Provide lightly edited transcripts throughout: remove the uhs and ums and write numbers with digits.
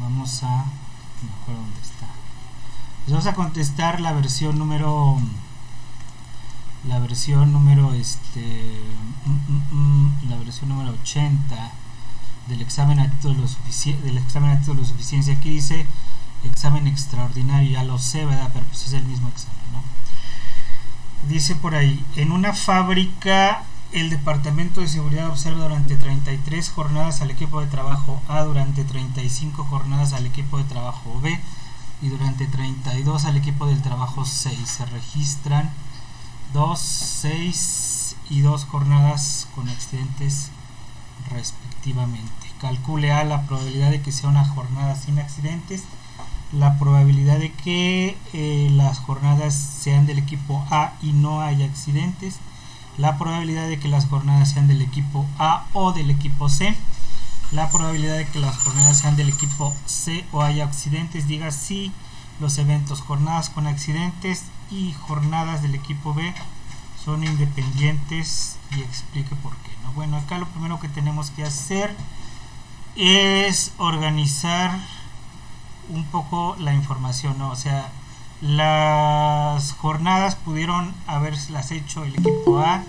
vamos a, no me acuerdo dónde está. Pues vamos a contestar la versión número la versión número 80 del examen acto de lo suficiencia. Aquí dice examen extraordinario, ya lo sé, ¿verdad? Pero pues es el mismo examen, ¿no? Dice por ahí, en una fábrica el departamento de seguridad observa durante 33 jornadas al equipo de trabajo A, durante 35 jornadas al equipo de trabajo B y durante 32 al equipo del trabajo C, y se registran 2, 6 y 2 jornadas con accidentes respectivamente. Calcule A la probabilidad de que sea una jornada sin accidentes, la probabilidad de que las jornadas sean del equipo A y no haya accidentes, la probabilidad de que las jornadas sean del equipo A o del equipo C, la probabilidad de que las jornadas sean del equipo C o haya accidentes. Diga si los eventos jornadas con accidentes y jornadas del equipo B son independientes y explique por qué, ¿no? Bueno, acá lo primero que tenemos que hacer es organizar un poco la información, ¿no? O sea, las jornadas pudieron haberlas hecho el equipo A,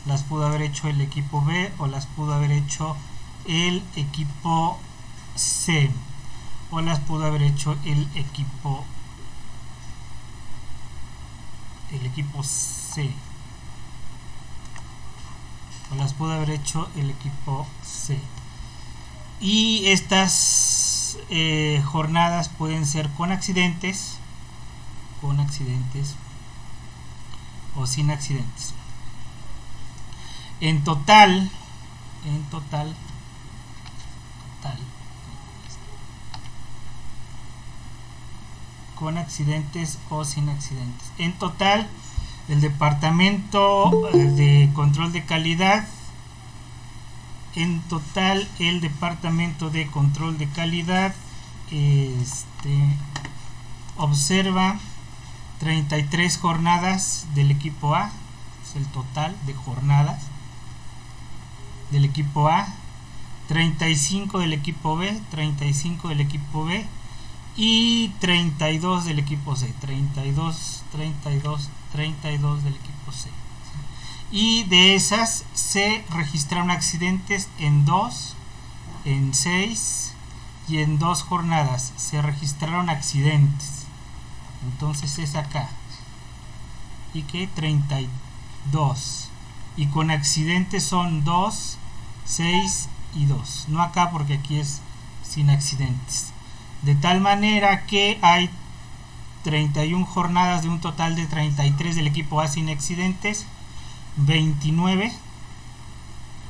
las pudo haber hecho el equipo B o las pudo haber hecho el equipo C o las pudo haber hecho el equipo C o las pudo haber hecho el equipo C. Y estas jornadas pueden ser con accidentes o sin accidentes. En total con accidentes o sin accidentes. En total, el departamento de control de calidad observa 33 jornadas del equipo A, es el total de jornadas del equipo A, 35 del equipo B, 35 del equipo B y 32 del equipo C, 32 del equipo C. Y de esas se registraron accidentes en 2, en 6 y en 2 jornadas se registraron accidentes. Entonces es acá. Y que 32. Y con accidentes son 2, 6 y 2. No acá porque aquí es sin accidentes. De tal manera que hay 31 jornadas de un total de 33 del equipo A sin accidentes, 29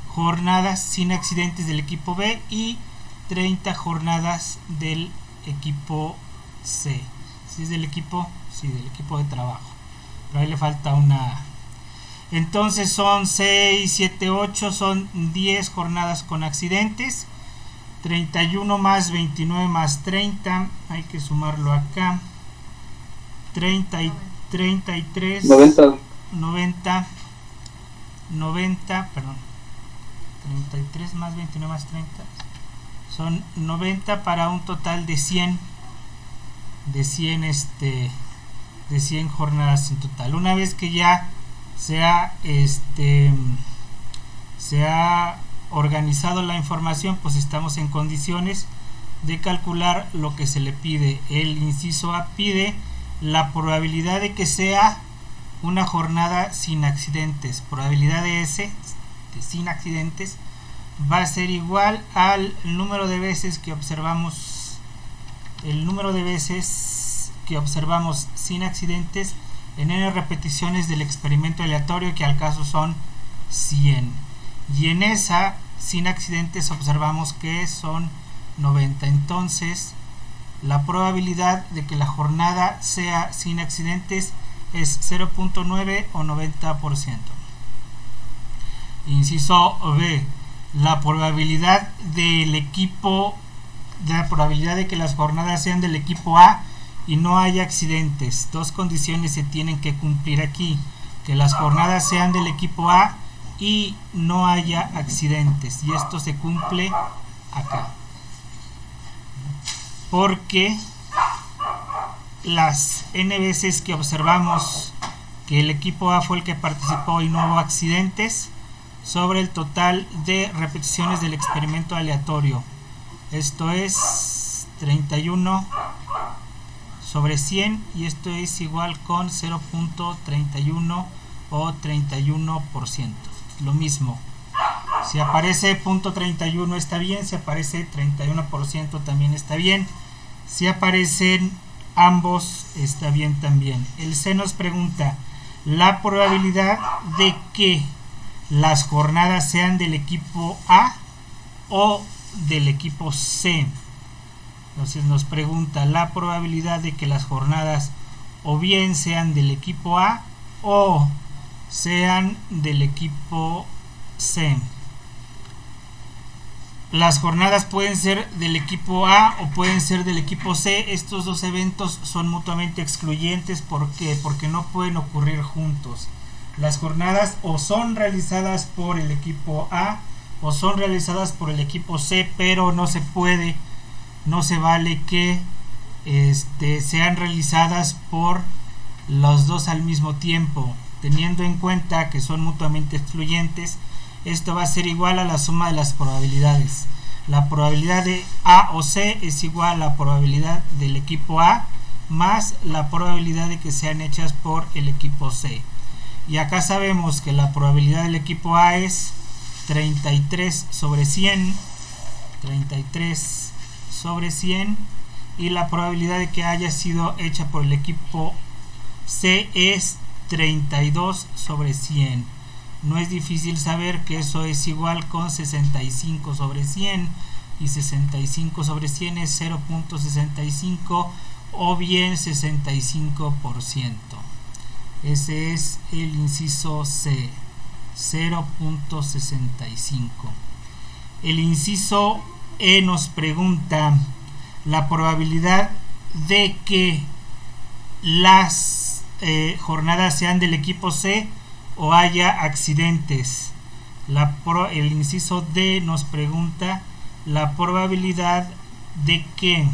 jornadas sin accidentes del equipo B y 30 jornadas del equipo C. ¿Sí es del equipo? Sí, del equipo de trabajo. Pero ahí le falta una. Entonces son 6, 7, 8, son 10 jornadas con accidentes. 31 más 29 más 30, hay que sumarlo acá. 30 y 33. 90, perdón. 33 más 29 más 30 son 90 para un total de 100 jornadas en total. Una vez que ya se ha organizado la información, pues estamos en condiciones de calcular lo que se le pide. El inciso A pide la probabilidad de que sea una jornada sin accidentes. Probabilidad de S, de sin accidentes, va a ser igual al número de veces que observamos, sin accidentes en n repeticiones del experimento aleatorio, que al caso son 100. Y en esa sin accidentes observamos que son 90. Entonces la probabilidad de que la jornada sea sin accidentes es 0.9 o 90%. Inciso B, la probabilidad de que las jornadas sean del equipo A y no haya accidentes. Dos condiciones se tienen que cumplir aquí: que las jornadas sean del equipo A y no haya accidentes, y esto se cumple acá porque las n veces que observamos que el equipo A fue el que participó y no hubo accidentes sobre el total de repeticiones del experimento aleatorio, esto es 31 sobre 100, y esto es igual con 0.31 o 31%. Lo mismo, si aparece .31 está bien, si aparece 31% también está bien, si aparecen ambos está bien también. El C nos pregunta la probabilidad de que las jornadas sean del equipo A o del equipo C. Entonces nos pregunta la probabilidad de que las jornadas o bien sean del equipo A o sean del equipo C. Las jornadas pueden ser del equipo A o pueden ser del equipo C. Estos dos eventos son mutuamente excluyentes. ¿Por qué? Porque no pueden ocurrir juntos. Las jornadas o son realizadas por el equipo A o son realizadas por el equipo C, pero no se puede, no se vale que sean realizadas por los dos al mismo tiempo. Teniendo en cuenta que son mutuamente excluyentes, esto va a ser igual a la suma de las probabilidades. La probabilidad de A o C es igual a la probabilidad del equipo A más la probabilidad de que sean hechas por el equipo C. Y acá sabemos que la probabilidad del equipo A es 33 sobre 100, 33 sobre 100, y la probabilidad de que haya sido hecha por el equipo C es 32 sobre 100. No es difícil saber que eso es igual con 65 sobre 100, y 65 sobre 100 es 0.65 o bien 65%. Ese es el inciso C, 0.65. El inciso E nos pregunta la probabilidad de que las jornadas sean del equipo C o haya accidentes. El inciso D nos pregunta la probabilidad de que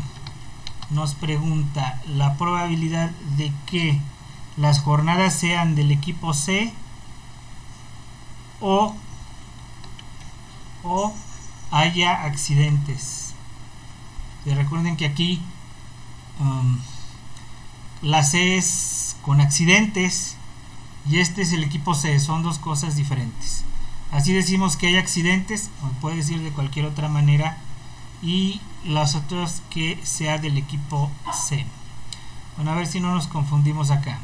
las jornadas sean del equipo C o haya accidentes. Y recuerden que aquí la C es con accidentes y este es el equipo C, son dos cosas diferentes. Así decimos que hay accidentes, o puede decir de cualquier otra manera, y las otras que sea del equipo C. Bueno, a ver si no nos confundimos acá.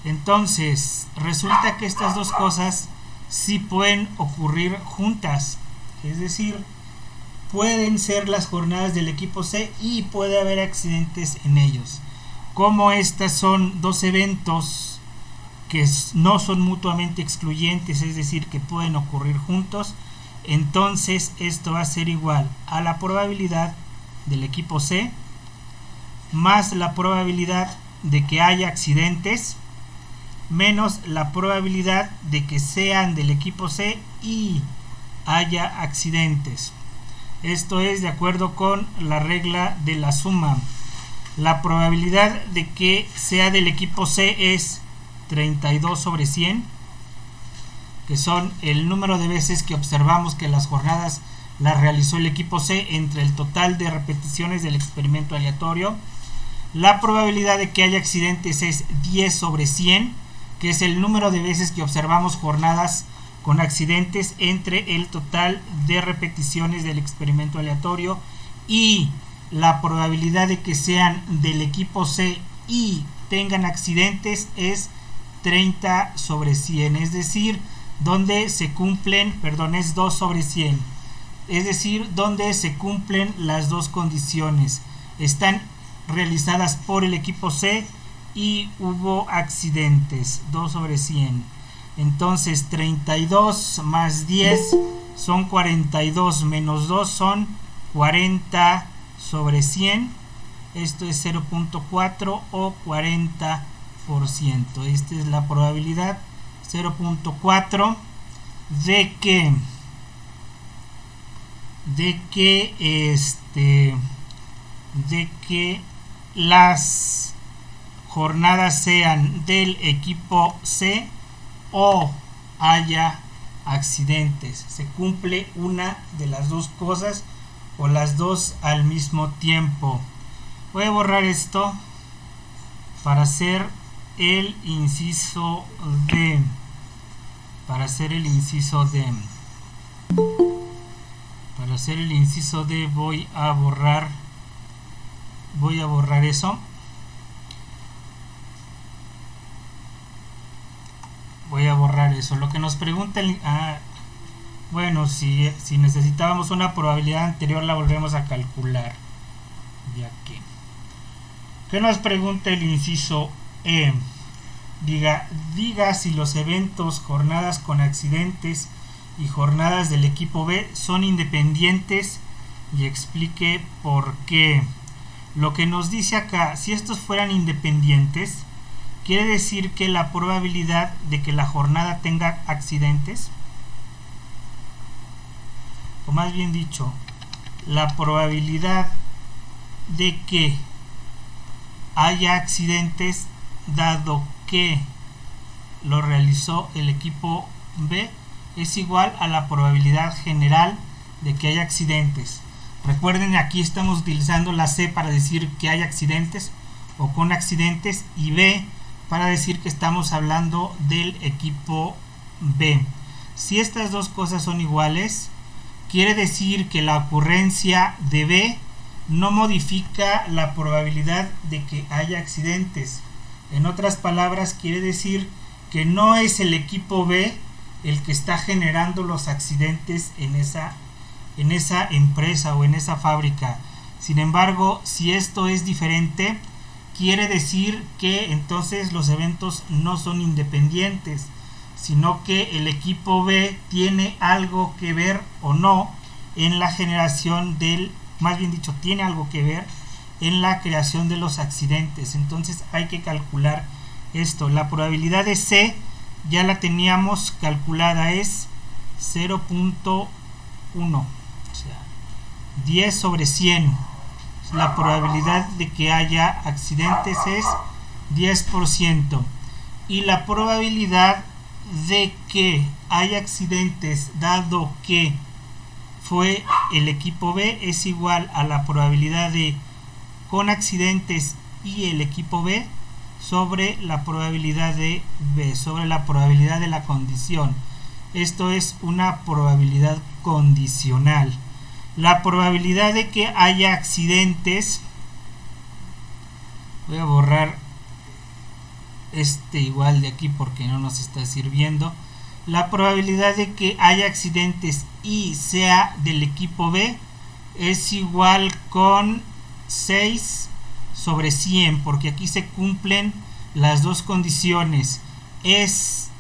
Entonces, resulta que estas dos cosas sí pueden ocurrir juntas, es decir, pueden ser las jornadas del equipo C y puede haber accidentes en ellos. Como estas son dos eventos que no son mutuamente excluyentes, es decir, que pueden ocurrir juntos, entonces esto va a ser igual a la probabilidad del equipo C más la probabilidad de que haya accidentes menos la probabilidad de que sean del equipo C y haya accidentes. Esto es de acuerdo con la regla de la suma. La probabilidad de que sea del equipo C es 32 sobre 100, que son el número de veces que observamos que las jornadas las realizó el equipo C entre el total de repeticiones del experimento aleatorio. La probabilidad de que haya accidentes es 10 sobre 100, que es el número de veces que observamos jornadas con accidentes entre el total de repeticiones del experimento aleatorio, y la probabilidad de que sean del equipo C y tengan accidentes es 30 sobre 100, es decir, donde se cumplen, es 2 sobre 100, es decir, donde se cumplen las dos condiciones. Están realizadas por el equipo C y hubo accidentes, 2 sobre 100. Entonces 32 más 10 son 42, menos 2 son 40 sobre 100. Esto es 0.4 o 40%. Esta es la probabilidad, 0.4 de que las jornadas sean del equipo C o haya accidentes. Se cumple una de las dos cosas o las dos al mismo tiempo. Voy a borrar esto para hacer el inciso D. Para hacer el inciso D voy a borrar eso. Voy a borrar eso. Lo que nos pregunta bueno, si necesitábamos una probabilidad anterior, la volvemos a calcular. Ya que ¿qué nos pregunta el inciso E? Diga si los eventos jornadas con accidentes y jornadas del equipo B son independientes y explique por qué. Lo que nos dice acá, si estos fueran independientes, quiere decir que la probabilidad de que la jornada tenga accidentes, o más bien dicho, la probabilidad de que haya accidentes dado que lo realizó el equipo B es igual a la probabilidad general de que haya accidentes. Recuerden, aquí estamos utilizando la C para decir que hay accidentes o con accidentes, y B para decir que estamos hablando del equipo B. Si estas dos cosas son iguales, quiere decir que la ocurrencia de B no modifica la probabilidad de que haya accidentes. En otras palabras, quiere decir que no es el equipo B el que está generando los accidentes en esa empresa o en esa fábrica. Sin embargo, si esto es diferente, quiere decir que entonces los eventos no son independientes, sino que el equipo B tiene algo que ver o no en la generación tiene algo que ver en la creación de los accidentes. Entonces hay que calcular esto. La probabilidad de C ya la teníamos calculada, es 0.1, o sea, 10 sobre 100. La probabilidad de que haya accidentes es 10%, y la probabilidad de que haya accidentes dado que fue el equipo B es igual a la probabilidad de con accidentes y el equipo B sobre la probabilidad de B, sobre la probabilidad de la condición. Esto es una probabilidad condicional. La probabilidad de que haya accidentes, voy a borrar igual de aquí porque no nos está sirviendo. La probabilidad de que haya accidentes y sea del equipo B es igual con 6 sobre 100, porque aquí se cumplen las dos condiciones.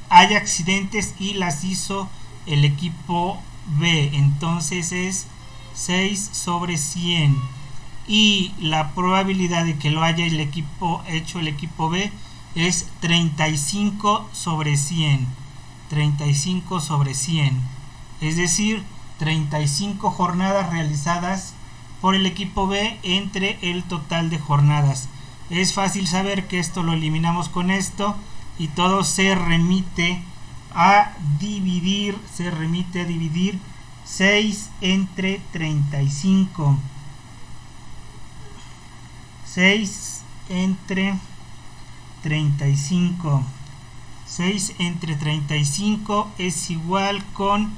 Hay accidentes y las hizo el equipo B, entonces es 6 sobre 100, y la probabilidad de que lo haya hecho el equipo B es 35 sobre 100. 35 sobre 100, es decir, 35 jornadas realizadas por el equipo B entre el total de jornadas. Es fácil saber que esto lo eliminamos con esto y todo se remite a dividir 6 entre 35. 6 entre 35. 6 entre 35 es igual con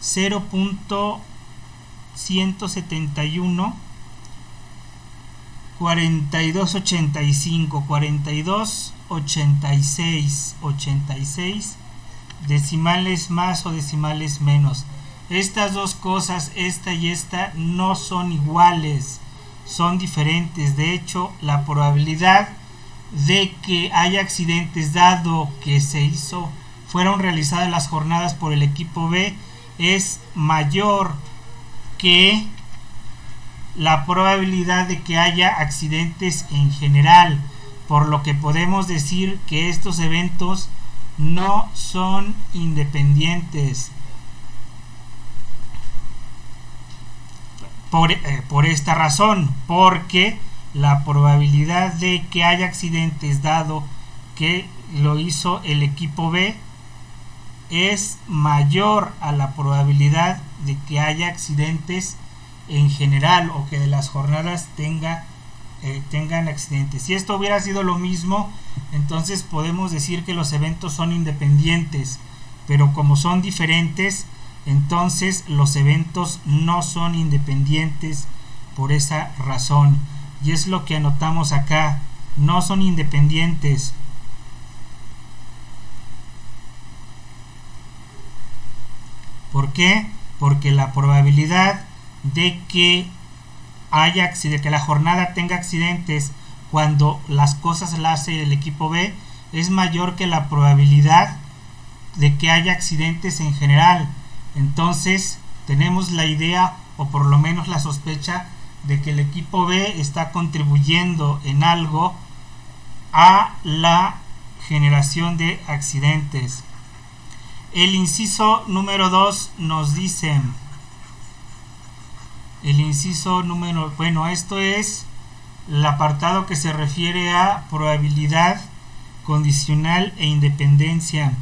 0.171 4285 4286 86 decimales más o decimales menos. Estas dos cosas, esta y esta, no son iguales, son diferentes. De hecho, la probabilidad de que haya accidentes dado que fueron realizadas las jornadas por el equipo B es mayor que la probabilidad de que haya accidentes en general, por lo que podemos decir que estos eventos no son independientes. por esta razón, porque la probabilidad de que haya accidentes, dado que lo hizo el equipo B, es mayor a la probabilidad de que haya accidentes en general, o que de las jornadas tengan accidentes. Si esto hubiera sido lo mismo, entonces podemos decir que los eventos son independientes, pero como son diferentes, entonces los eventos no son independientes por esa razón, y es lo que anotamos acá: no son independientes. ¿Por qué? Porque la probabilidad de que la jornada tenga accidentes cuando las cosas las hace el equipo B es mayor que la probabilidad de que haya accidentes en general. Entonces tenemos la idea, o por lo menos la sospecha, de que el equipo B está contribuyendo en algo a la generación de accidentes. El inciso número 2 nos dice, esto es el apartado que se refiere a probabilidad condicional e independencia.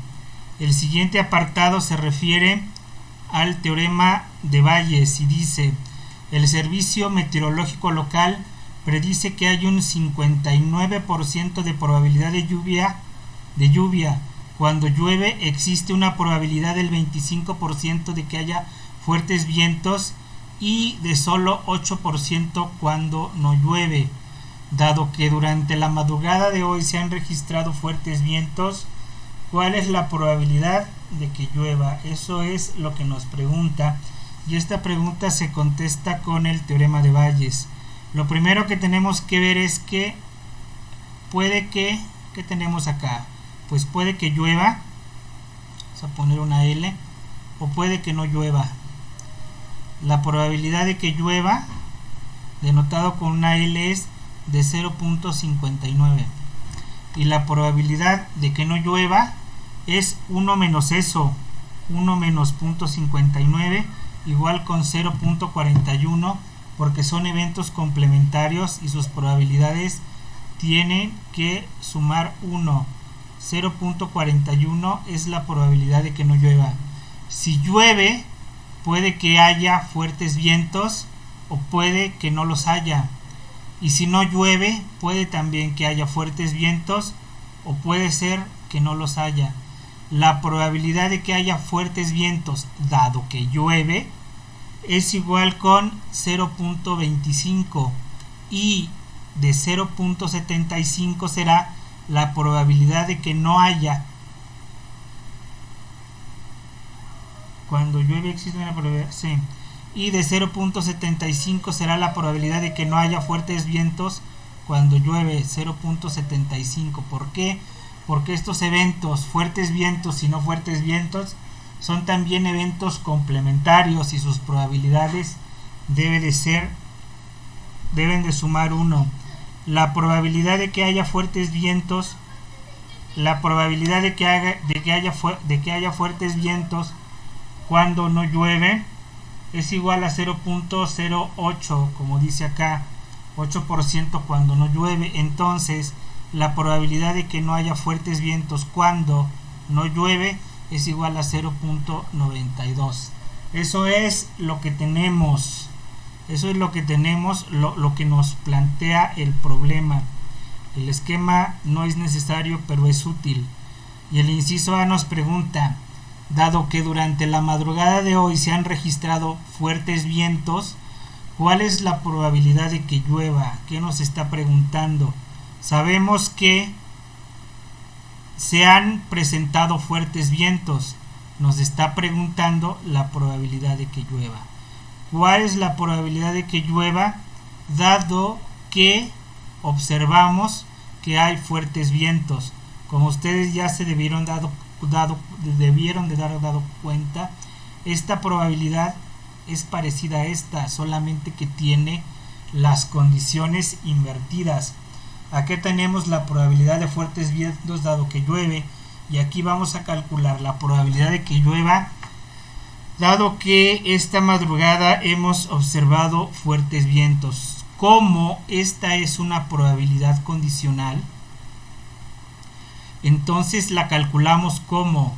El siguiente apartado se refiere al teorema de Bayes y dice: el servicio meteorológico local predice que hay un 59% de probabilidad de lluvia. Cuando llueve existe una probabilidad del 25% de que haya fuertes vientos y de solo 8% cuando no llueve. Dado que durante la madrugada de hoy se han registrado fuertes vientos, ¿cuál es la probabilidad de que llueva? Eso es lo que nos pregunta, y esta pregunta se contesta con el teorema de Bayes. Lo primero que tenemos que ver es que ¿qué tenemos acá? Pues puede que llueva, vamos a poner una L, o puede que no llueva. La probabilidad de que llueva, denotado con una L, es de 0.59, y la probabilidad de que no llueva es 1 menos eso, 1 menos 0.59 igual con 0.41, porque son eventos complementarios y sus probabilidades tienen que sumar 1. 0.41 es la probabilidad de que no llueva. Si llueve, puede que haya fuertes vientos o puede que no los haya. Y si no llueve, puede también que haya fuertes vientos o puede ser que no los haya. La probabilidad de que haya fuertes vientos, dado que llueve, es igual con 0.25, y de 0.75 será la probabilidad de que no haya. Cuando llueve existe una probabilidad, sí. Y de 0.75 será la probabilidad de que no haya fuertes vientos cuando llueve, 0.75. ¿Por qué? Porque estos eventos, fuertes vientos y no fuertes vientos, son también eventos complementarios y sus probabilidades deben de sumar 1. La probabilidad de que haya fuertes vientos, la probabilidad de que haya fuertes vientos cuando no llueve es igual a 0.08, como dice acá, 8% cuando no llueve. Entonces la probabilidad de que no haya fuertes vientos cuando no llueve es igual a 0.92. Eso es lo que tenemos. Lo que nos plantea el problema. El esquema no es necesario, pero es útil. Y el inciso A nos pregunta: dado que durante la madrugada de hoy se han registrado fuertes vientos, ¿cuál es la probabilidad de que llueva? ¿Qué nos está preguntando? Sabemos que se han presentado fuertes vientos. Nos está preguntando la probabilidad de que llueva. ¿Cuál es la probabilidad de que llueva dado que observamos que hay fuertes vientos? Como ustedes ya se debieron de dar dado cuenta, esta probabilidad es parecida a esta, solamente que tiene las condiciones invertidas. Aquí tenemos la probabilidad de fuertes vientos dado que llueve, y aquí vamos a calcular la probabilidad de que llueva dado que esta madrugada hemos observado fuertes vientos. Como esta es una probabilidad condicional, entonces la calculamos como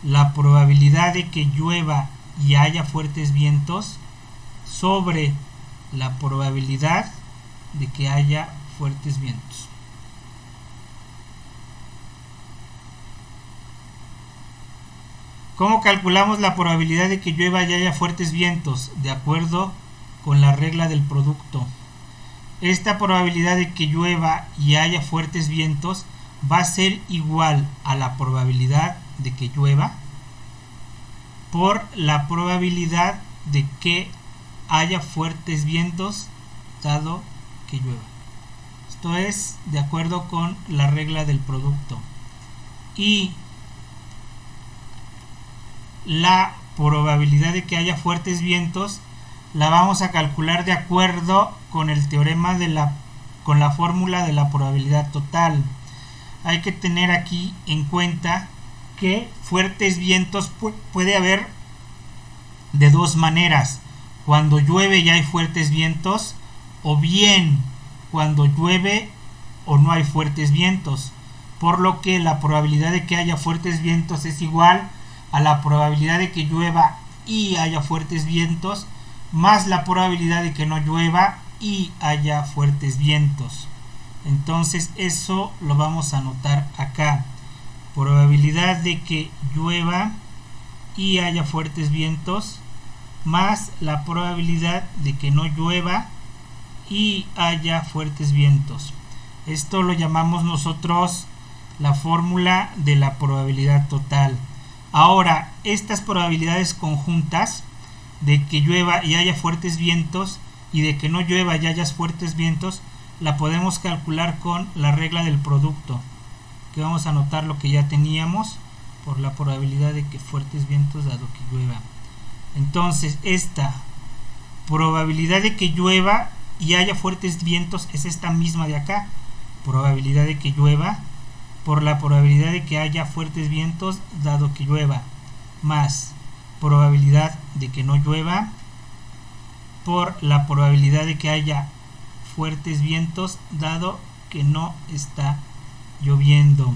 la probabilidad de que llueva y haya fuertes vientos sobre la probabilidad de que haya fuertes vientos. ¿Cómo calculamos la probabilidad de que llueva y haya fuertes vientos? De acuerdo con la regla del producto. Esta probabilidad de que llueva y haya fuertes vientos va a ser igual a la probabilidad de que llueva por la probabilidad de que haya fuertes vientos dado que llueva. Esto es de acuerdo con la regla del producto. Y la probabilidad de que haya fuertes vientos la vamos a calcular de acuerdo con el teorema con la fórmula de la probabilidad total. Hay que tener aquí en cuenta que fuertes vientos puede haber de dos maneras: cuando llueve y hay fuertes vientos, o bien cuando llueve o no hay fuertes vientos, por lo que la probabilidad de que haya fuertes vientos es igual a la probabilidad de que llueva y haya fuertes vientos más la probabilidad de que no llueva y haya fuertes vientos. Entonces eso lo vamos a anotar acá: probabilidad de que llueva y haya fuertes vientos más la probabilidad de que no llueva y haya fuertes vientos. Esto lo llamamos nosotros la fórmula de la probabilidad total. Ahora, estas probabilidades conjuntas de que llueva y haya fuertes vientos y de que no llueva y haya fuertes vientos la podemos calcular con la regla del producto, que vamos a anotar lo que ya teníamos por la probabilidad de que fuertes vientos dado que llueva. Entonces esta probabilidad de que llueva y haya fuertes vientos es esta misma de acá: probabilidad de que llueva por la probabilidad de que haya fuertes vientos dado que llueva, más probabilidad de que no llueva por la probabilidad de que haya fuertes vientos dado que no está lloviendo.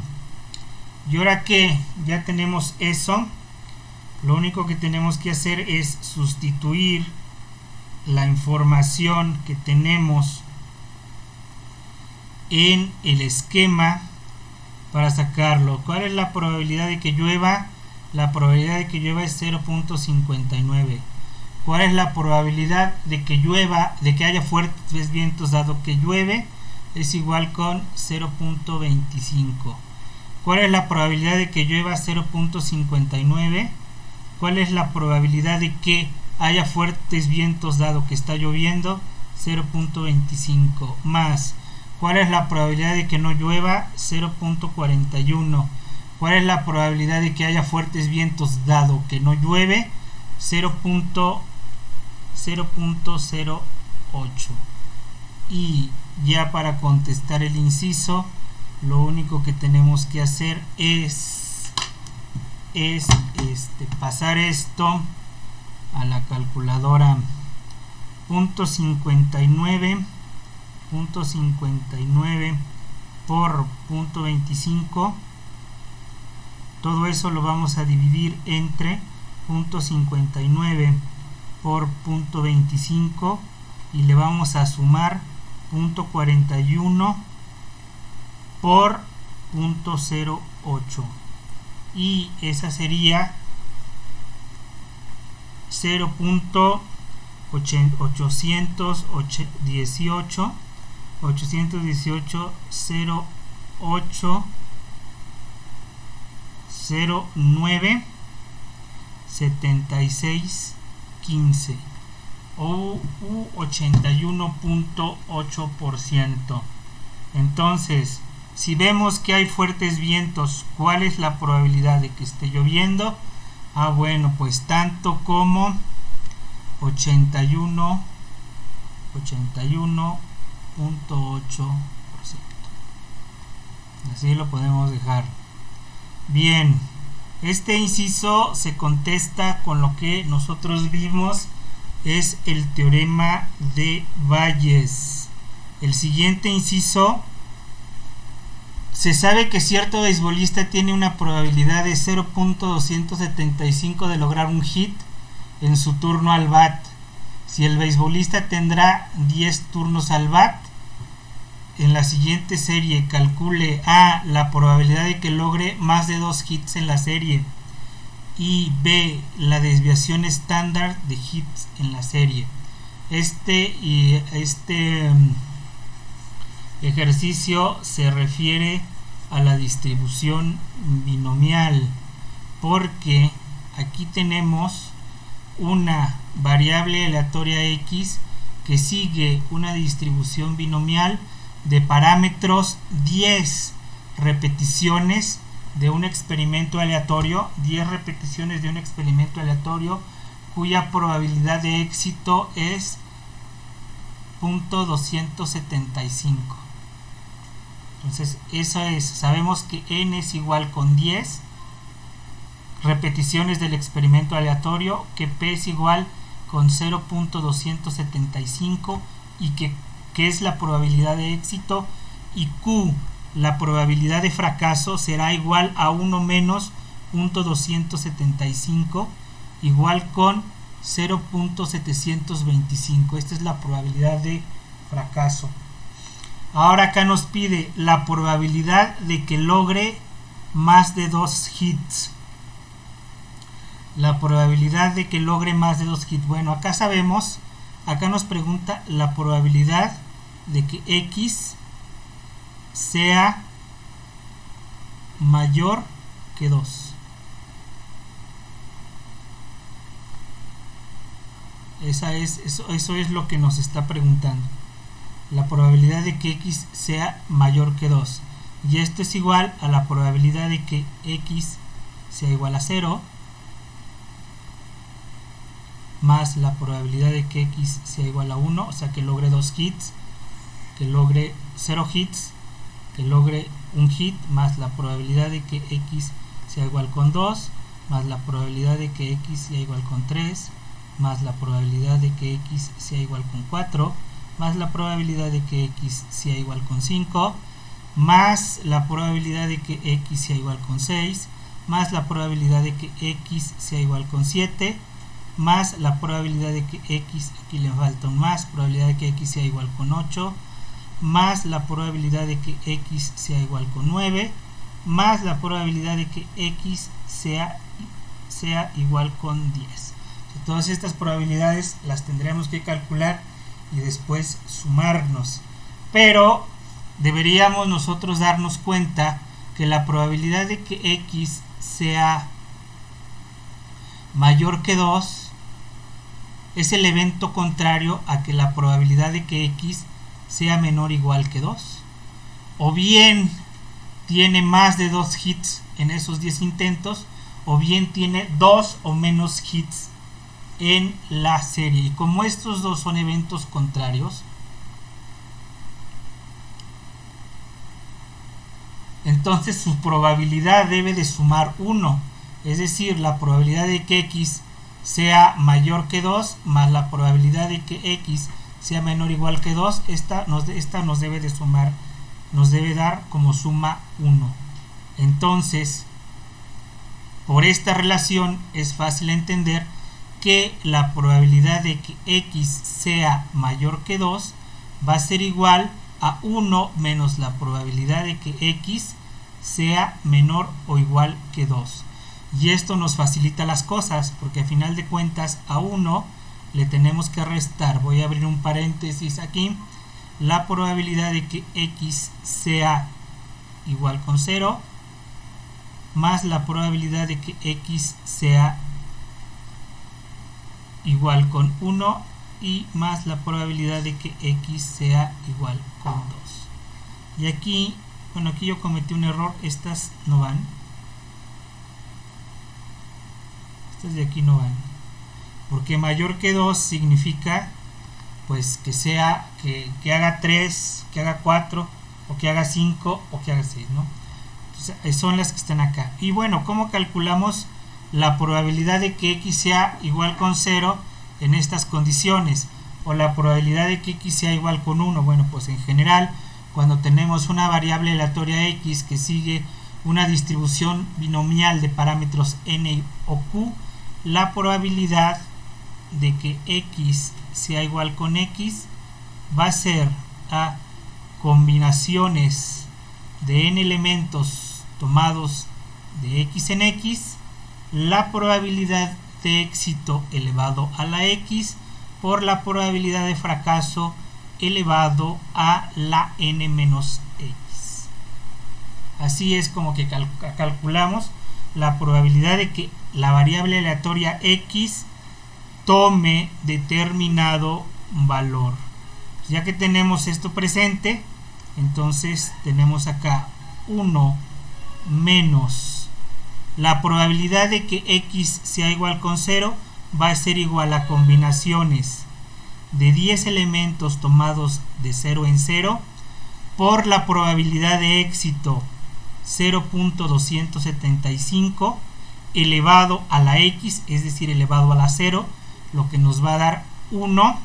Y ahora que ya tenemos eso, lo único que tenemos que hacer es sustituir la información que tenemos en el esquema para sacarlo. ¿Cuál es la probabilidad de que llueva? La probabilidad de que llueva es 0.59. ¿Cuál es la probabilidad de que llueva, de que haya fuertes vientos dado que llueve? Es igual con 0.25. ¿Cuál es la probabilidad de que llueva? 0.59. ¿Cuál es la probabilidad de que haya fuertes vientos dado que está lloviendo? 0.25 más. ¿Cuál es la probabilidad de que no llueva? 0.41. ¿Cuál es la probabilidad de que haya fuertes vientos dado que no llueve? 0.08. Y ya para contestar el inciso, lo único que tenemos que hacer es pasar esto a la calculadora. 0.59 por 0.25, todo eso lo vamos a dividir entre 0.59 por 0.25 y le vamos a sumar 0.41 por 0.08 y esa sería 0.818 0809 7615 o 81.8%. Entonces, si vemos que hay fuertes vientos, ¿cuál es la probabilidad de que esté lloviendo? Bueno, pues tanto como 81.8%. Así lo podemos dejar. Bien, Este inciso se contesta con lo que nosotros vimos, es el teorema de Bayes. El siguiente inciso: se sabe que cierto beisbolista tiene una probabilidad de 0.275 de lograr un hit en su turno al bat. Si el beisbolista tendrá 10 turnos al bat, en la siguiente serie calcule A, la probabilidad de que logre más de 2 hits en la serie, y B, la desviación estándar de hits en la serie. Este ejercicio se refiere a la distribución binomial, porque aquí tenemos una variable aleatoria x que sigue una distribución binomial de parámetros 10 repeticiones de un experimento aleatorio, 10 repeticiones de un experimento aleatorio cuya probabilidad de éxito es 0.275. Entonces eso es, sabemos que n es igual con 10 repeticiones del experimento aleatorio, que p es igual con 0.275 y que es la probabilidad de éxito, y q, la probabilidad de fracaso, será igual a 1 menos 0.275 igual con 0.725. Esta es la probabilidad de fracaso. Ahora acá nos pide la probabilidad de que logre más de 2 hits. La probabilidad de que logre más de 2 hits. Bueno, acá sabemos, acá nos pregunta la probabilidad de que x sea mayor que 2. Eso es lo que nos está preguntando. La probabilidad de que x sea mayor que 2. Y esto es igual a la probabilidad de que x sea igual a 0 más la probabilidad de que x sea igual a 1, o sea que logre 2 hits, que logre 0 hits, que logre un hit, más la probabilidad de que x sea igual con 2, más la probabilidad de que x sea igual con 3, más la probabilidad de que x sea igual con 4, más la probabilidad de que x sea igual con 5, más la probabilidad de que x sea igual con 6, más la probabilidad de que x sea igual con 7, más la probabilidad de que x, aquí le falta un más, probabilidad de que x sea igual con 8, más la probabilidad de que x sea igual con 9, más la probabilidad de que x sea igual con 10. Todas estas probabilidades las tendremos que calcular y después sumarnos, pero deberíamos nosotros darnos cuenta que la probabilidad de que x sea mayor que 2 es el evento contrario a que la probabilidad de que x sea menor o igual que 2, o bien tiene más de 2 hits en esos 10 intentos, o bien tiene 2 o menos hits en la serie. Y como estos dos son eventos contrarios, entonces su probabilidad debe de sumar 1, es decir, la probabilidad de que x sea mayor que 2 más la probabilidad de que x sea menor o igual que 2, esta nos debe de sumar, nos debe dar como suma 1. Entonces, por esta relación es fácil entender que la probabilidad de que x sea mayor que 2 va a ser igual a 1 menos la probabilidad de que x sea menor o igual que 2. Y esto nos facilita las cosas, porque a final de cuentas a 1 le tenemos que restar, voy a abrir un paréntesis aquí, la probabilidad de que x sea igual con 0 más la probabilidad de que x sea igual con 1 y más la probabilidad de que x sea igual con 2. Y aquí, bueno, aquí yo cometí un error, estas no van, estas de aquí no van, porque mayor que 2 significa pues que sea que haga 3, que haga 4 o que haga 5 o que haga 6, ¿no? son las que están acá. Y bueno, ¿cómo calculamos la probabilidad de que x sea igual con 0 en estas condiciones? O la probabilidad de que x sea igual con 1. Bueno, pues en general, cuando tenemos una variable aleatoria x que sigue una distribución binomial de parámetros n o q, la probabilidad de que x sea igual con x va a ser a combinaciones de n elementos tomados de x en x, la probabilidad de éxito elevado a la x por la probabilidad de fracaso elevado a la n menos x. Así es como que calculamos la probabilidad de que la variable aleatoria x tome determinado valor. Ya que tenemos esto presente, entonces tenemos acá 1 menos la probabilidad de que x sea igual con 0 va a ser igual a combinaciones de 10 elementos tomados de 0 en 0 por la probabilidad de éxito 0.275 elevado a la x, es decir, elevado a la 0, lo que nos va a dar 1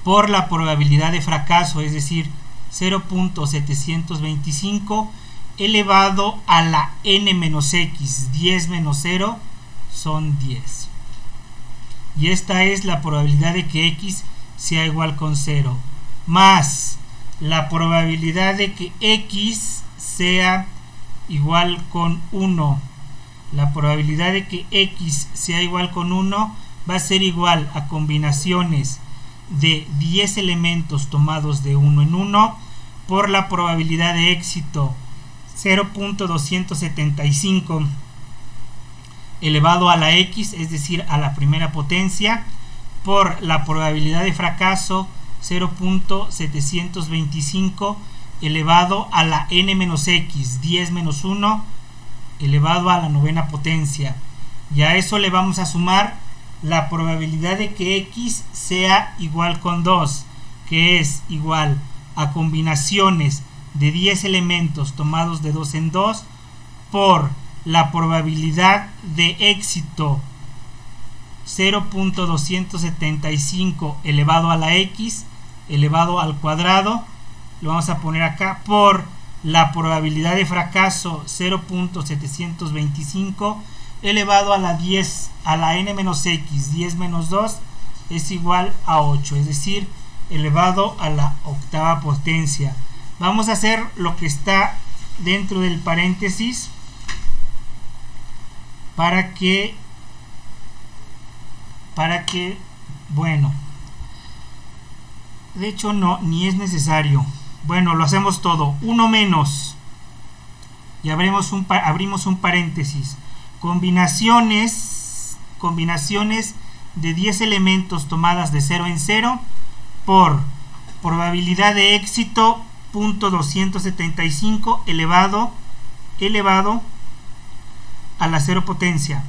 por la probabilidad de fracaso, es decir, 0.725 elevado a la n menos x. 10 menos 0 son 10. Y esta es la probabilidad de que x sea igual con 0, más la probabilidad de que x sea igual con 1. La probabilidad de que x sea igual con 1 va a ser igual a combinaciones de 10 elementos tomados de 1 en 1 por la probabilidad de éxito 0.275 elevado a la x, es decir, a la primera potencia, por la probabilidad de fracaso 0.725 elevado a la n menos x, 10 menos 1 elevado a la novena potencia. Y a eso le vamos a sumar la probabilidad de que x sea igual con 2, que es igual a combinaciones de 10 elementos tomados de 2 en 2 por la probabilidad de éxito 0.275 elevado a la x elevado al cuadrado, lo vamos a poner acá, por la probabilidad de fracaso 0.725 elevado a la n menos x. 10 menos 2 es igual a 8, es decir, elevado a la octava potencia. Vamos a hacer lo que está dentro del paréntesis para que bueno, de hecho no, ni es necesario. Bueno, lo hacemos todo. 1 menos, y abrimos un paréntesis, combinaciones de 10 elementos tomadas de 0 en 0 por probabilidad de éxito 0.275 elevado a la 0 potencia,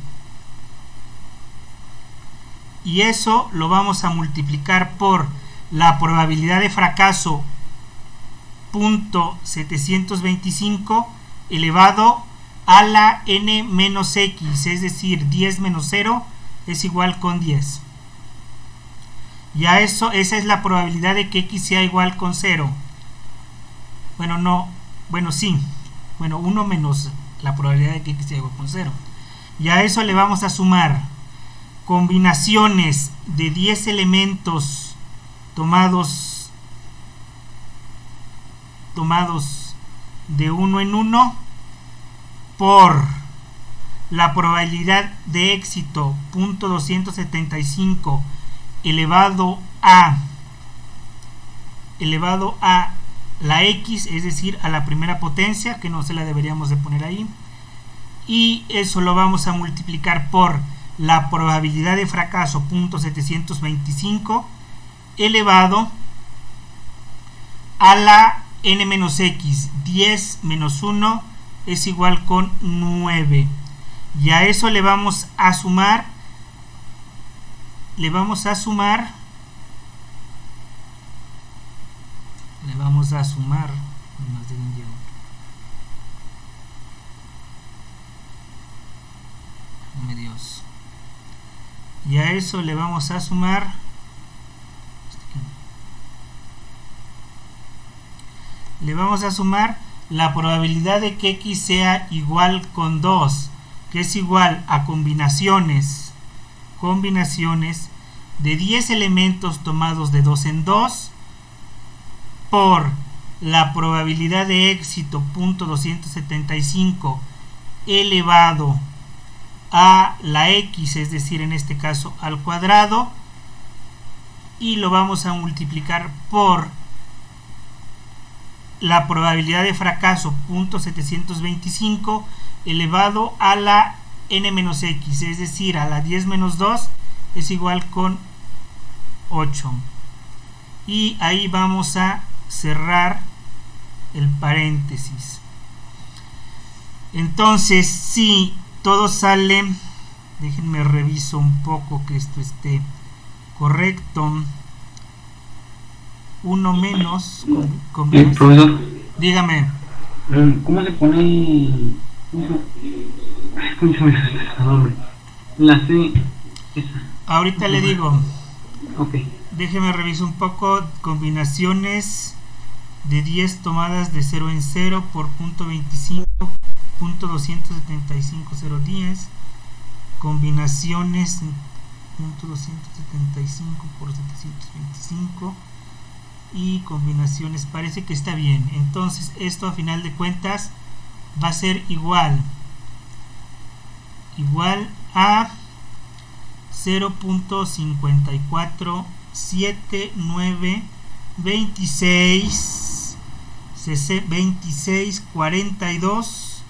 y eso lo vamos a multiplicar por la probabilidad de fracaso 0.725 elevado a la n menos x, es decir, 10 menos 0 es igual con 10. Y a eso, esa es la probabilidad de que x sea igual con 0. Sí, 1 menos la probabilidad de que x sea igual con 0. Y a eso le vamos a sumar combinaciones de 10 elementos tomados de 1 en 1 por la probabilidad de éxito 0.275 elevado a la x, es decir, a la primera potencia, que no se la deberíamos de poner ahí, y eso lo vamos a multiplicar por la probabilidad de fracaso 0.725 elevado a la n menos x. 10 menos 1 es igual con 9, y a eso le vamos a sumar menos. Y a eso le vamos a sumar la probabilidad de que x sea igual con 2, que es igual a combinaciones de 10 elementos tomados de 2 en 2 por la probabilidad de éxito .275 elevado a la x, es decir, en este caso al cuadrado, y lo vamos a multiplicar por la probabilidad de fracaso .725 elevado a la n-x, es decir, a la 10 menos 2 es igual con 8. Y ahí vamos a cerrar el paréntesis. Entonces, si todo sale, déjenme reviso un poco que esto esté correcto. 1 menos profesor, dígame. ¿cómo se pone? ¿Cómo se llama el nombre? La C. Esa. Ahorita le digo. Ok. Déjeme revisar un poco. Combinaciones de 10 tomadas de 0 en 0 por .25, .275 010. Combinaciones .275 por 725. Y combinaciones, parece que está bien. Entonces esto a final de cuentas va a ser igual a 0.54792642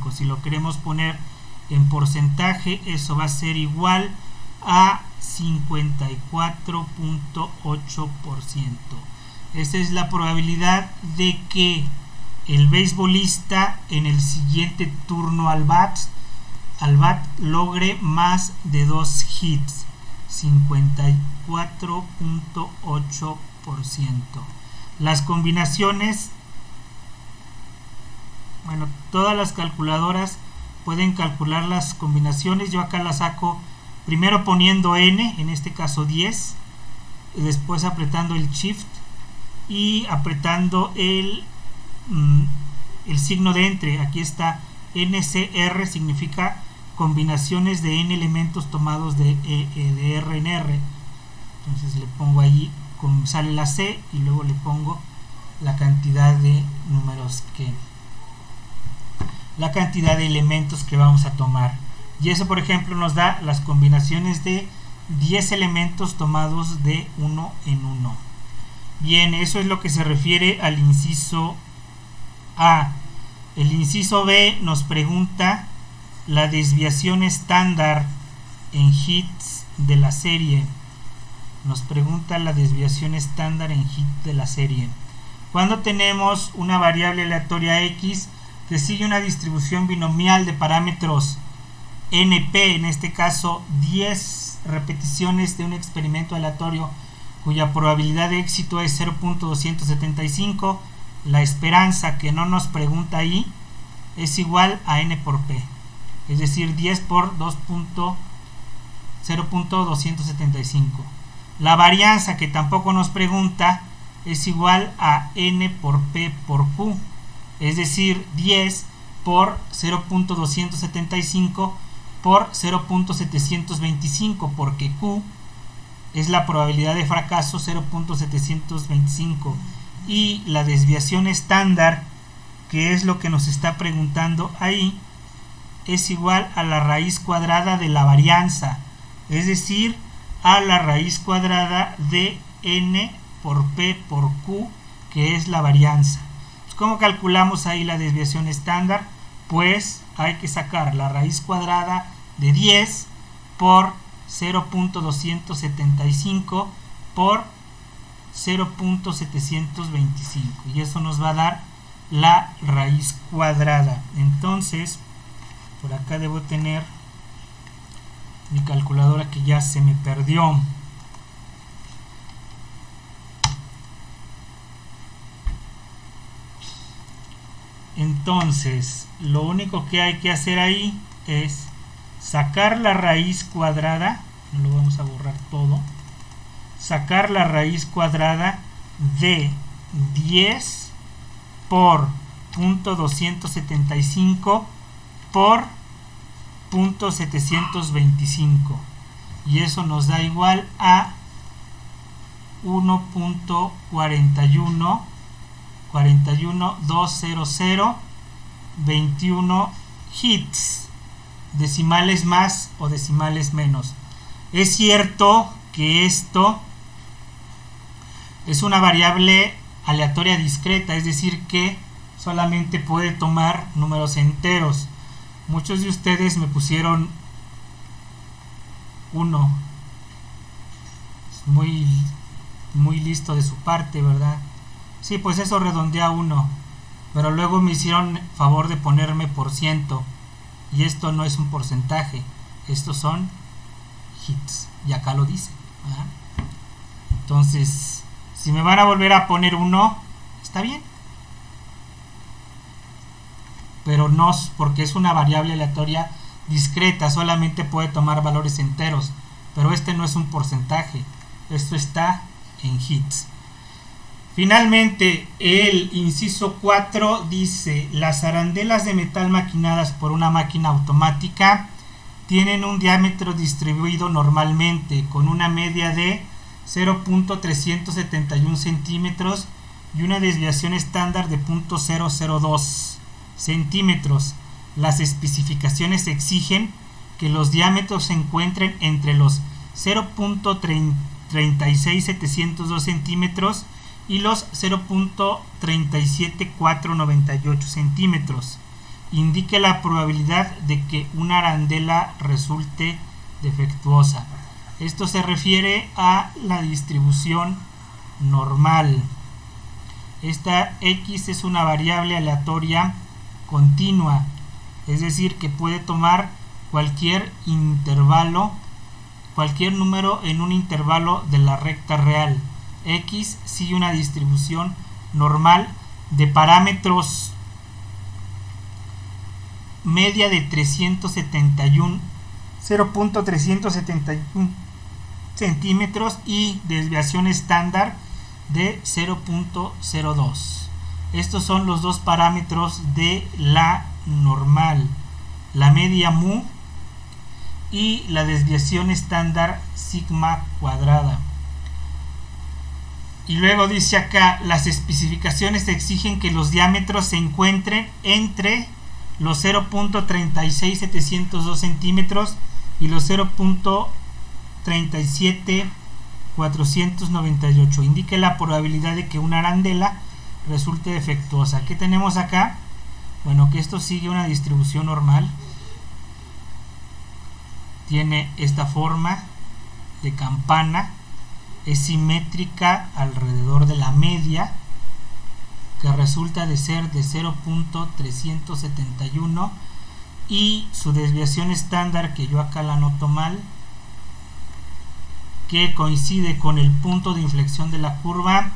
Si lo queremos poner en porcentaje, eso va a ser igual a 54.8%. Esta es la probabilidad de que el beisbolista en el siguiente turno al bat logre más de 2 hits. 54.8%. Las combinaciones, bueno, todas las calculadoras pueden calcular las combinaciones. Yo acá las saco primero poniendo n, en este caso 10, después apretando el shift y apretando el signo de entre. Aquí está NCR, significa combinaciones de n elementos tomados de R en R. Entonces le pongo allí, sale la C, y luego le pongo la cantidad de números la cantidad de elementos que vamos a tomar. Y eso, por ejemplo, nos da las combinaciones de 10 elementos tomados de 1 en 1. Bien, eso es lo que se refiere al inciso A. El inciso B nos pregunta la desviación estándar en hits de la serie. Nos pregunta la desviación estándar en hits de la serie. Cuando tenemos una variable aleatoria x que sigue una distribución binomial de parámetros NP, en este caso 10 repeticiones de un experimento aleatorio cuya probabilidad de éxito es 0.275, la esperanza, que no nos pregunta ahí, es igual a n por p, es decir, 10 por 0.275. La varianza, que tampoco nos pregunta, es igual a n por p por q, es decir, 10 por 0.275 por 0.725, porque Q es la probabilidad de fracaso, 0.725, y la desviación estándar, que es lo que nos está preguntando ahí, es igual a la raíz cuadrada de la varianza, es decir, a la raíz cuadrada de n por p por q, que es la varianza. ¿Cómo calculamos ahí la desviación estándar? Pues hay que sacar la raíz cuadrada de 10 por 0.275 por 0.725, y eso nos va a dar la raíz cuadrada. Entonces, por acá debo tener mi calculadora, que ya se me perdió. Entonces, lo único que hay que hacer ahí es sacar la raíz cuadrada, no lo vamos a borrar todo, sacar la raíz cuadrada de 10 por .275 por .725, y eso nos da igual a 1.4120021 hits, decimales más o decimales menos. Es cierto que esto es una variable aleatoria discreta, es decir que solamente puede tomar números enteros. Muchos de ustedes me pusieron 1. Muy listo de su parte, ¿verdad? Sí, pues eso redondea 1. Pero luego me hicieron favor de ponerme %. Y esto no es un porcentaje. Estos son hits. Y acá lo dice, ¿verdad? Entonces, si me van a volver a poner 1, está bien. Pero no, porque es una variable aleatoria discreta, solamente puede tomar valores enteros, pero este no es un porcentaje, esto está en hits. Finalmente, el inciso 4 dice: las arandelas de metal maquinadas por una máquina automática tienen un diámetro distribuido normalmente con una media de 0.371 centímetros y una desviación estándar de 0.002 centímetros. Las especificaciones exigen que los diámetros se encuentren entre los 0.36702 centímetros y los 0.37498 centímetros. Indique la probabilidad de que una arandela resulte defectuosa. Esto se refiere a la distribución normal. Esta X es una variable aleatoria continua, es decir que puede tomar cualquier intervalo, cualquier número en un intervalo de la recta real. X sigue una distribución normal de parámetros media de 0.371 centímetros y desviación estándar de 0.02. Estos son los dos parámetros de la normal, la media mu y la desviación estándar sigma cuadrada. Y luego dice acá: las especificaciones exigen que los diámetros se encuentren entre los 0.36702 centímetros y los 0.37498. Indique la probabilidad de que una arandela resulte defectuosa. ¿Qué tenemos acá? Bueno, que esto sigue una distribución normal. Tiene esta forma de campana, es simétrica alrededor de la media, que resulta de ser de 0.371, y su desviación estándar, que yo acá la anoto mal, que coincide con el punto de inflexión de la curva,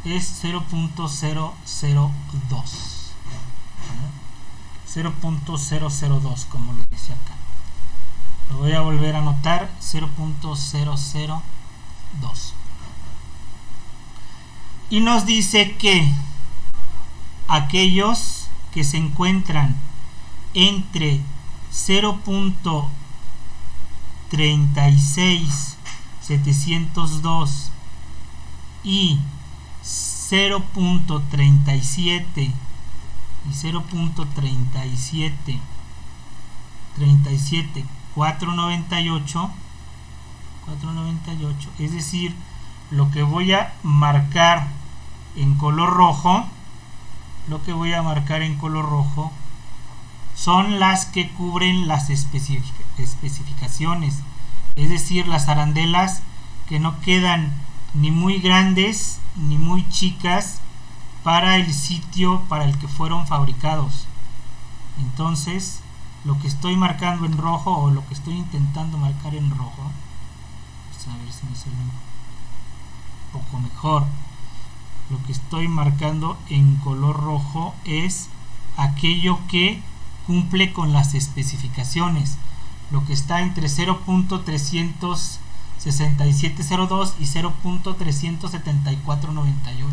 es 0.002, como lo dice acá. Lo voy a volver a anotar: 0.002. Y nos dice que aquellos que se encuentran entre 0.36702 y 0.37 y 0.37498, es decir, lo que voy a marcar en color rojo, son las que cubren las especificaciones, es decir, las arandelas que no quedan ni muy grandes ni muy chicas para el sitio para el que fueron fabricados. Entonces, lo que estoy marcando en rojo, o lo que estoy intentando marcar en rojo, pues a ver si me sale un poco mejor. Lo que estoy marcando en color rojo es aquello que cumple con las especificaciones, lo que está entre 0.36702 y 0.37498.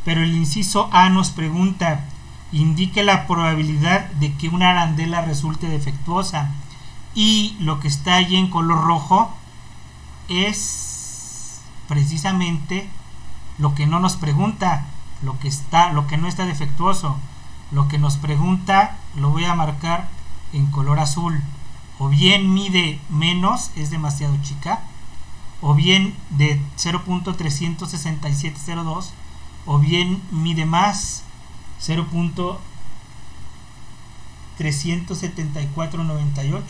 Pero el inciso A nos pregunta: indique la probabilidad de que una arandela resulte defectuosa, y lo que está allí en color rojo es precisamente lo que no nos pregunta, lo que no está defectuoso. Lo que nos pregunta lo voy a marcar en color azul: o bien mide menos, es demasiado chica, o bien de 0.36702, o bien mide más, 0.37498.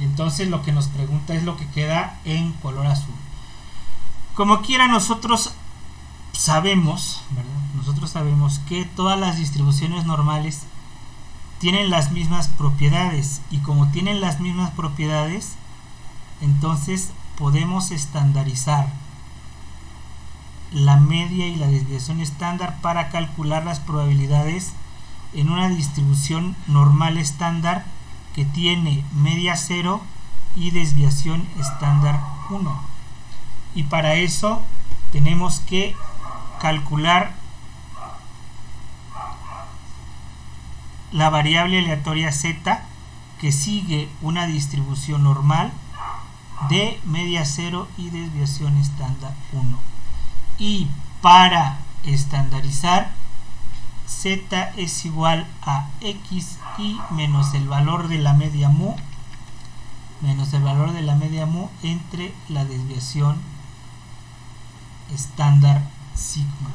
Entonces lo que nos pregunta es lo que queda en color azul. Como quiera, nosotros sabemos, ¿verdad? Nosotros sabemos que todas las distribuciones normales tienen las mismas propiedades, y como tienen las mismas propiedades, entonces podemos estandarizar la media y la desviación estándar para calcular las probabilidades en una distribución normal estándar que tiene media 0 y desviación estándar 1. Y para eso tenemos que calcular la variable aleatoria z, que sigue una distribución normal de media 0 y desviación estándar 1. Y para estandarizar, z es igual a x y menos el valor de la media mu entre la desviación estándar sigma.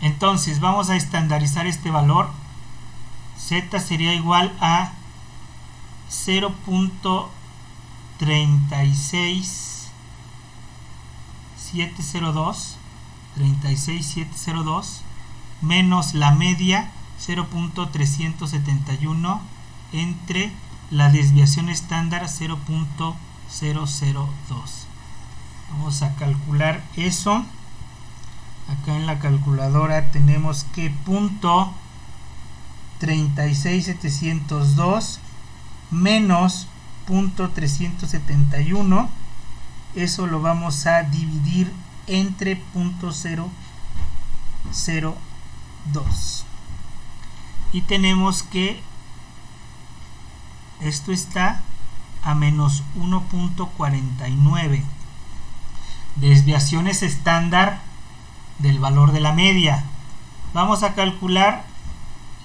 Entonces vamos a estandarizar este valor. Z sería igual a 36702 menos la media 0.371 entre la desviación estándar 0.002. Vamos a calcular eso. Acá en la calculadora tenemos que punto 36702 menos punto 371, eso lo vamos a dividir entre punto 002 y tenemos que esto está a menos 1.49. Desviaciones estándar del valor de la media. Vamos a calcular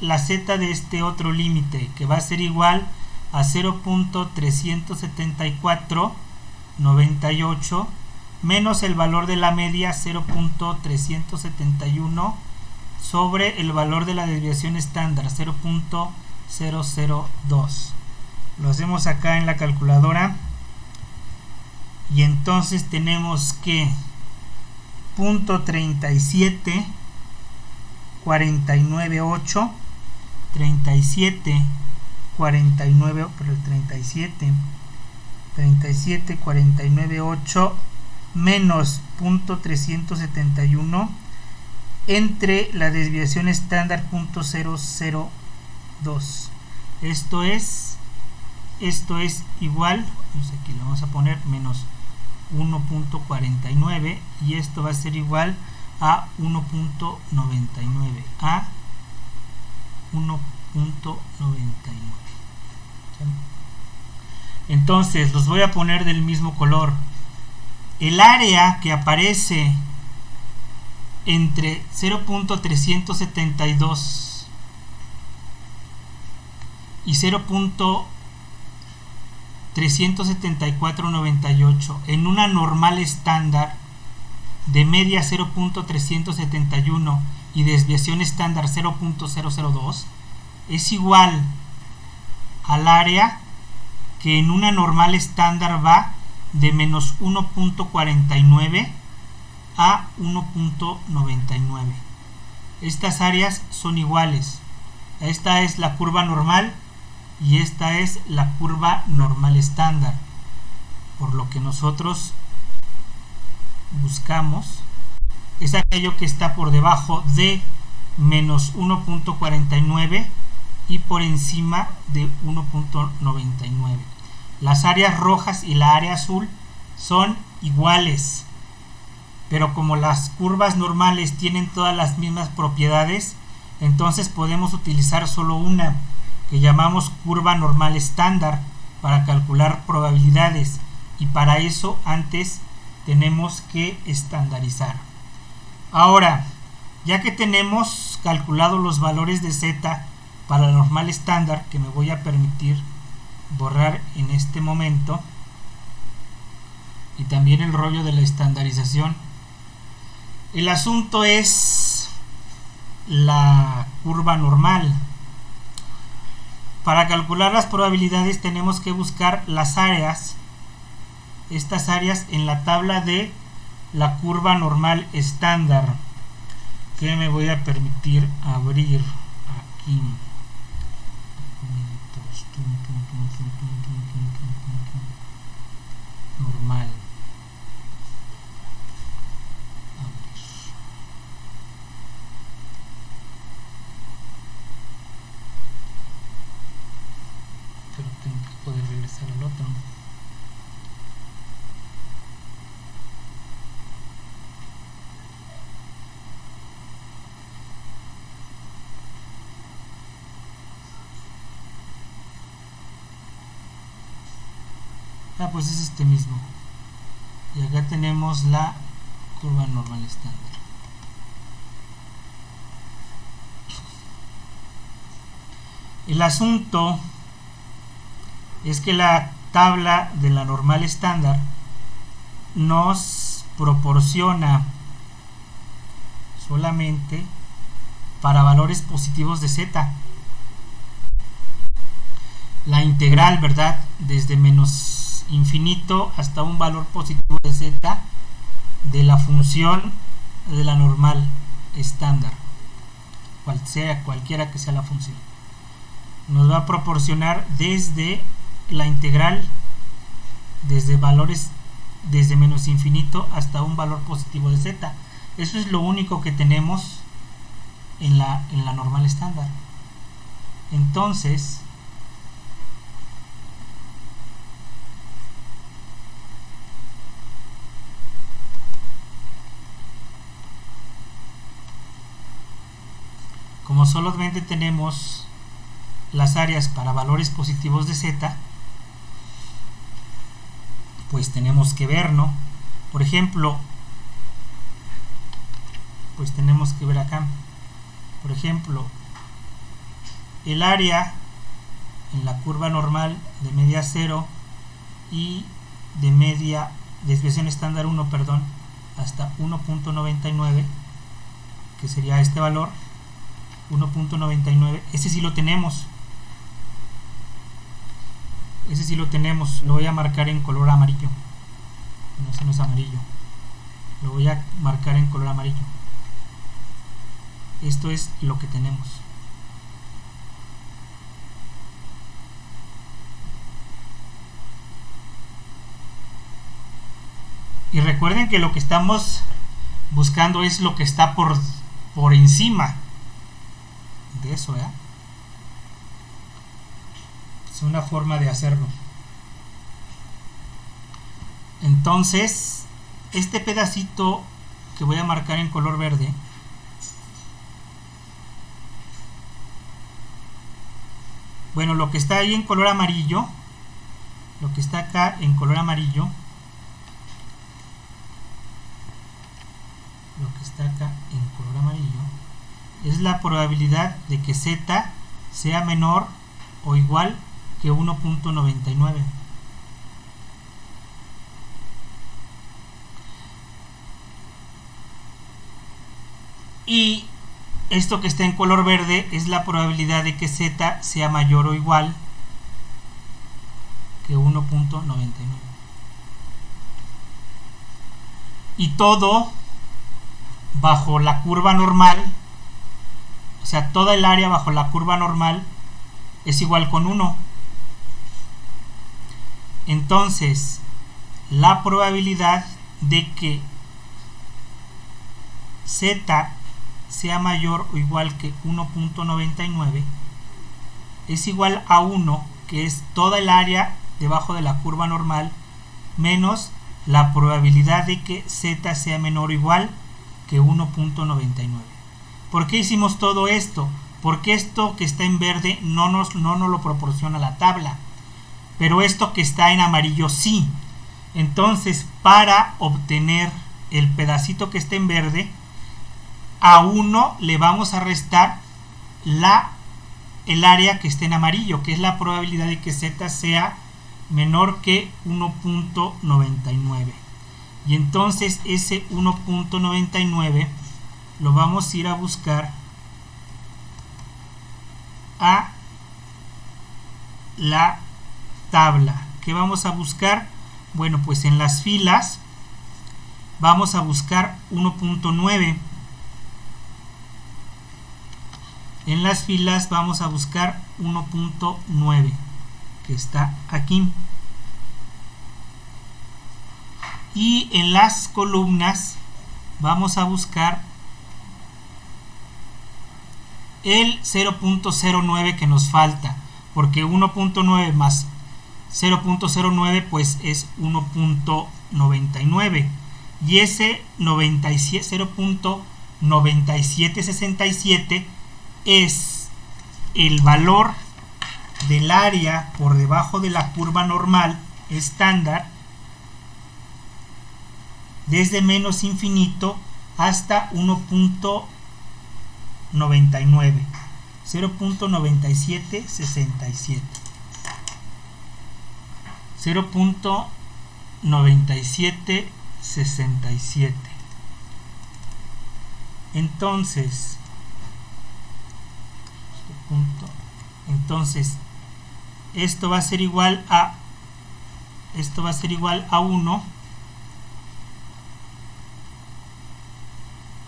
la z de este otro límite, que va a ser igual a 0.37498 menos el valor de la media 0.371 sobre el valor de la desviación estándar 0.002. Lo hacemos acá en la calculadora y entonces tenemos que punto 37498 37498 menos punto 371 entre la desviación estándar punto 002. Esto es igual, pues aquí le vamos a poner menos 1.49 y esto va a ser igual a 1.99 Entonces los voy a poner del mismo color. El área que aparece entre 0.372 y 0.37498 en una normal estándar de media 0.371 y desviación estándar 0.002 es igual al área que en una normal estándar va de menos 1.49 a 1.99. Estas áreas son iguales. Esta es la curva normal y esta es la curva normal estándar, por lo que nosotros buscamos es aquello que está por debajo de menos 1.49 y por encima de 1.99. Las áreas rojas y la área azul son iguales, pero como las curvas normales tienen todas las mismas propiedades, entonces podemos utilizar solo una, que llamamos curva normal estándar, para calcular probabilidades, y para eso antes tenemos que estandarizar. Ahora, ya que tenemos calculado los valores de z para la normal estándar, que me voy a permitir borrar en este momento, y también el rollo de la estandarización, el asunto es la curva normal. Para calcular las probabilidades tenemos que buscar las áreas, estas áreas en la tabla de la curva normal estándar, que me voy a permitir abrir aquí. Normal. Pero tengo que poder regresar al otro. Pues es este mismo, y acá tenemos la curva normal estándar. El asunto es que la tabla de la normal estándar nos proporciona solamente para valores positivos de z la integral, ¿verdad? Desde menos infinito hasta un valor positivo de z de la función de la normal estándar, cualquiera que sea la función. Nos va a proporcionar desde la integral, desde valores desde menos infinito hasta un valor positivo de z. Eso es lo único que tenemos en la normal estándar. Entonces, como solamente tenemos las áreas para valores positivos de z, pues tenemos que ver, ¿no? Por ejemplo, pues tenemos que ver acá, por ejemplo, el área en la curva normal de media 0 y de media desviación estándar 1, perdón, hasta 1.99, que sería este valor 1.99, ese sí lo tenemos. Ese sí lo tenemos. Lo voy a marcar en color amarillo. No, ese no es amarillo. Lo voy a marcar en color amarillo. Esto es lo que tenemos. Y recuerden que lo que estamos buscando es lo que está por encima de eso, ¿eh? Es una forma de hacerlo. Entonces, este pedacito que voy a marcar en color verde, bueno, lo que está ahí en color amarillo, lo que está acá en color amarillo, lo que está acá en color amarillo, es la probabilidad de que z sea menor o igual que 1.99. Y esto que está en color verde es la probabilidad de que z sea mayor o igual que 1.99. Y todo bajo la curva normal, o sea, toda el área bajo la curva normal es igual con 1. Entonces, la probabilidad de que z sea mayor o igual que 1.99 es igual a 1, que es toda el área debajo de la curva normal, menos la probabilidad de que z sea menor o igual que 1.99. ¿Por qué hicimos todo esto? Porque esto que está en verde no nos lo proporciona la tabla, pero esto que está en amarillo sí. Entonces, para obtener el pedacito que está en verde, a 1 le vamos a restar el área que está en amarillo, que es la probabilidad de que z sea menor que 1.99. Y entonces ese 1.99 lo vamos a ir a buscar a la tabla. ¿Qué vamos a buscar? Bueno, pues en las filas vamos a buscar 1.9. En las filas vamos a buscar 1.9, que está aquí. Y en las columnas vamos a buscar el 0.09 que nos falta, porque 1.9 más 0.09 pues es 1.99, y ese 0.9767 es el valor del área por debajo de la curva normal estándar desde menos infinito hasta 1.99, 0.9767, 0.9767. Entonces esto va a ser igual a 1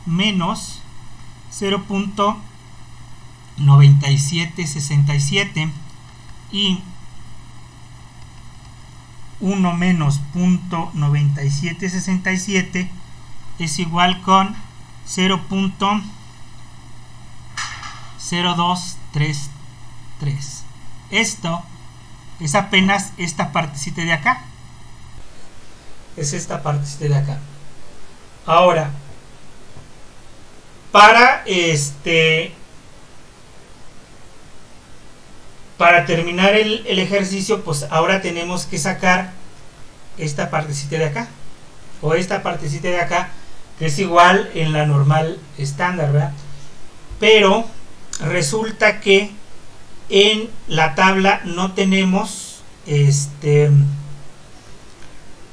menos 0.9767, y 1 menos 0.9767 es igual con 0.0233. Esto es apenas esta partecita de acá. Es esta partecita de acá. Ahora, para terminar el ejercicio, pues ahora tenemos que sacar esta partecita de acá, o esta partecita de acá, que es igual en la normal estándar, ¿verdad? Pero resulta que en la tabla no tenemos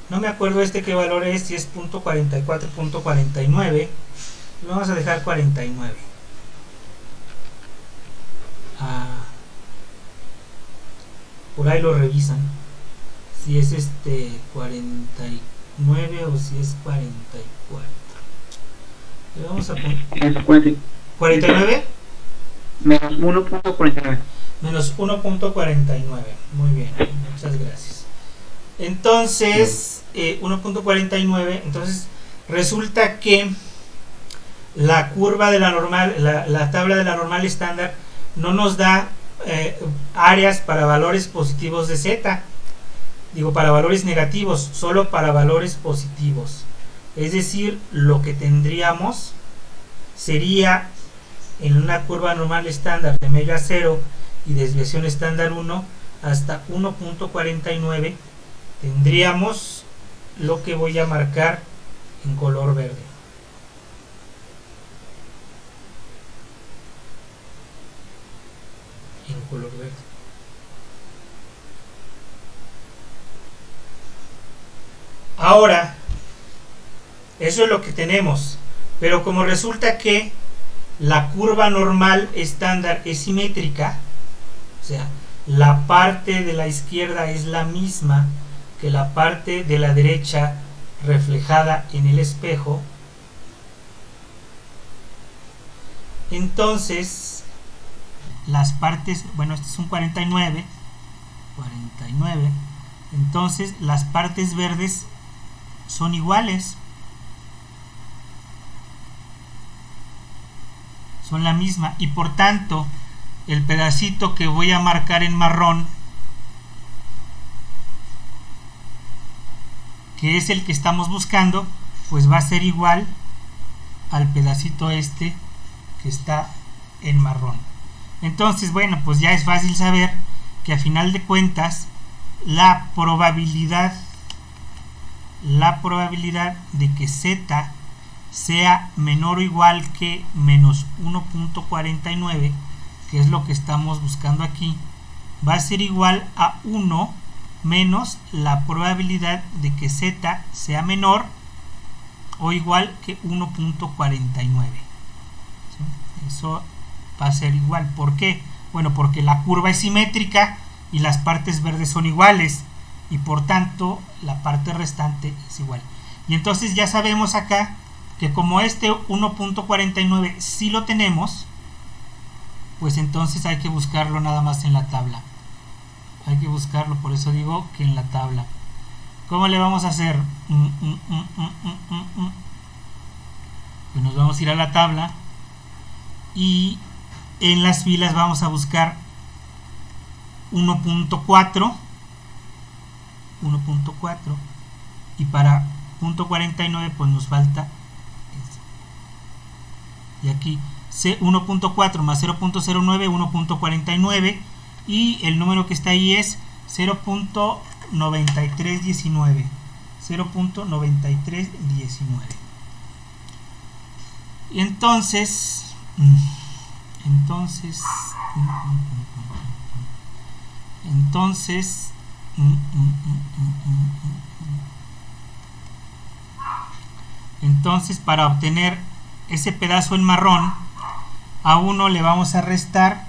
no me acuerdo qué valor es, si es .44, .49. Vamos a dejar 49. Por ahí lo revisan si es 49 o si es 44. Le vamos a poner 49 menos 1.49. menos 1.49. Muy bien, muchas gracias. Entonces 1.49. entonces resulta que la curva de la normal, la tabla de la normal estándar no nos da áreas para valores positivos de z, para valores negativos, solo para valores positivos. Es decir, lo que tendríamos sería en una curva normal estándar de media 0 y desviación estándar 1 hasta 1.49, tendríamos lo que voy a marcar en color verde. En color verde. Ahora, eso es lo que tenemos, pero como resulta que la curva normal estándar es simétrica, o sea, la parte de la izquierda es la misma que la parte de la derecha reflejada en el espejo, entonces las partes, este es un 49, entonces las partes verdes son iguales. son la misma, y por tanto el pedacito que voy a marcar en marrón, que es el que estamos buscando, pues va a ser igual al pedacito este que está en marrón. Entonces, bueno, pues ya es fácil saber que a final de cuentas la probabilidad de que z sea menor o igual que menos 1.49, que es lo que estamos buscando aquí, va a ser igual a 1 menos la probabilidad de que z sea menor o igual que 1.49. ¿Sí? Eso va a ser igual. ¿Por qué? Bueno, porque la curva es simétrica y las partes verdes son iguales, y por tanto la parte restante es igual. Y entonces ya sabemos acá que como este 1.49 sí lo tenemos, pues entonces hay que buscarlo nada más en la tabla. Hay que buscarlo, por eso digo que en la tabla. ¿Cómo le vamos a hacer? Pues nos vamos a ir a la tabla y en las filas vamos a buscar 1.4 y para .49 pues nos falta eso. Y aquí 1.4 más 0.09, 1.49, y el número que está ahí es 0.9319. Y entonces para obtener ese pedazo en marrón, a 1 le vamos a restar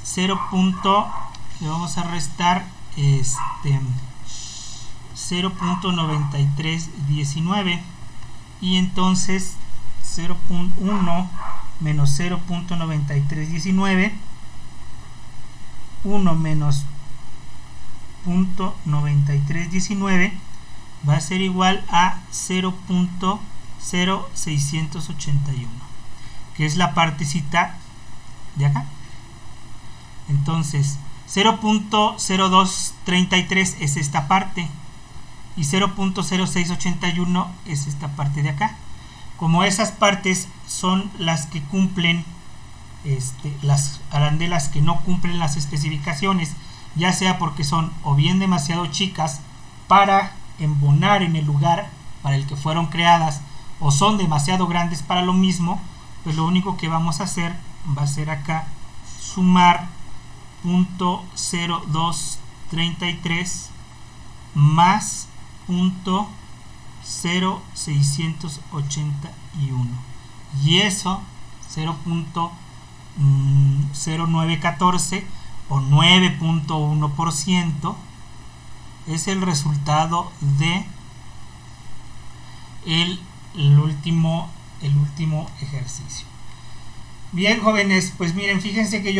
0.9319, y entonces 0.1 menos 0.9319, 1 menos 0.9319 va a ser igual a 0.0681, que es la partecita de acá. Entonces 0.0233 es esta parte y 0.0681 es esta parte de acá. Como esas partes son las que cumplen, las arandelas que no cumplen las especificaciones, ya sea porque son o bien demasiado chicas para embonar en el lugar para el que fueron creadas, o son demasiado grandes para lo mismo, pues lo único que vamos a hacer va a ser acá sumar .0233 más .0681, y eso 0.0914 o 9.1% es el resultado de el último ejercicio. Bien, jóvenes, pues miren, fíjense que yo